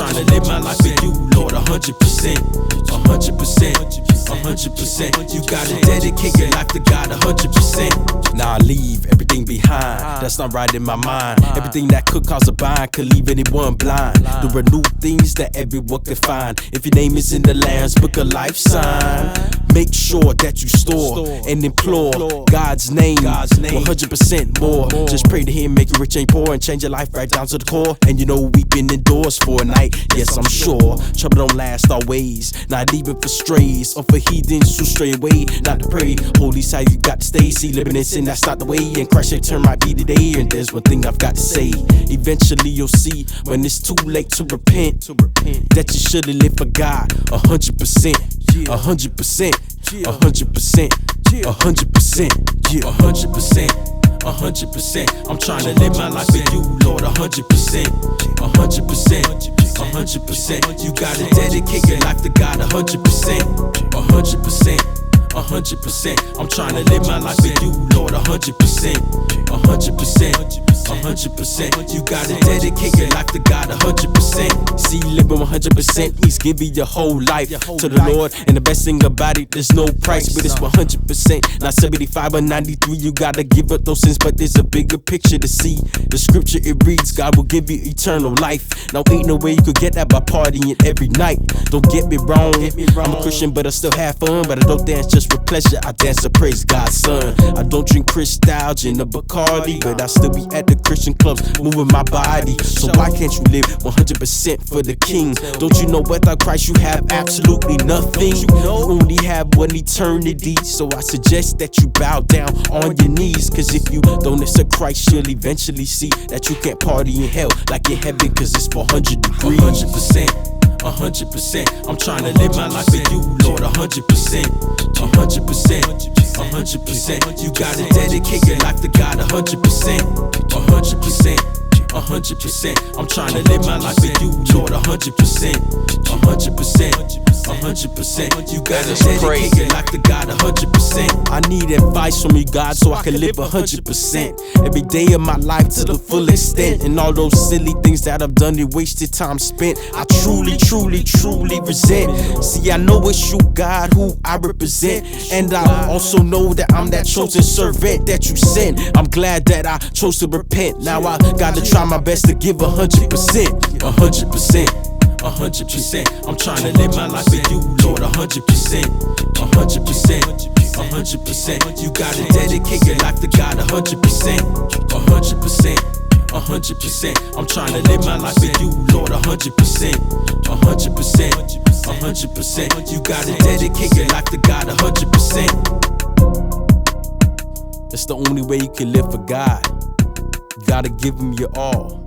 trying to live my life for you, Lord, 100%, 100%, 100%. You gotta dedicate your life to God 100%. Now I leave everything behind that's not right in my mind. Everything that could cause a bind could leave anyone blind. There are new things that everyone can find. If your name is in the Lamb's Book of Life sign, make sure that you store and implore God's name 100% more. Just pray to Him, make you rich and poor, and change your life right down to the core. And you know we've been indoors for a night, yes I'm sure. Trouble don't last always, not even for strays or for heathens who stray away. Not to pray, holy side you got to stay. See, living in sin, that's not the way, and Christ's return might be today. And there's one thing I've got to say, eventually you'll see when it's too late to repent, that you should've lived for God 100%, 100%, 100%, 100%, 100%, 100%. I'm trying to live my life for you, Lord, 100%, 100%, 100%. You gotta dedicate your life to God 100%, 100%, 100%. I'm trying to live my life for you, Lord, 100%, 100%, 100%. You gotta dedicate your life to God 100%. See, living 100% means giving your whole life to the Lord. And the best thing about it, there's no price, but it's 100%. Not 75 or 93, you gotta give up those sins, but there's a bigger picture to see. The scripture, it reads, God will give you eternal life. Now ain't no way you could get that by partying every night. Don't get me wrong, I'm a Christian, but I still have fun. But I don't dance just for pleasure, I dance to praise God's son. I don't drink Cristal, gin or Bacardi, but I still be at the Christian clubs, moving my body. So why can't you live 100% for the King? Don't you know without Christ you have absolutely nothing? You only have one eternity. So I suggest that you bow down on your knees, cause if you don't accept Christ, you'll eventually see that you can't party in hell like in heaven, cause it's 400 degrees. 100%, 100%. I'm trying to live my life for you, Lord, 100%, 100%, 100%. You gotta dedicate your life to God 100%, 100%, 100%. I'm trying to live my life for you, Lord, 100%, 100%, 100%. You gotta dedicate your life to God 100%. I need advice from you, God, so I can live 100% every day of my life to the full extent. And all those silly things that I've done, it wasted time spent, I truly, truly, truly resent. See, I know it's you, God, who I represent, and I also know that I'm that chosen servant that you sent. I'm glad that I chose to repent. Now I gotta try my best to give 100%, 100%, 100%. I'm trying to live my life for you, Lord, 100%, 100%, 100%. You gotta dedicate your life to God 100%, 100%, 100%. I'm trying to live my life for you, Lord, 100%, 100%, 100%. You gotta dedicate your life to God 100%. It's the only way you can live for God. You gotta give Him your all.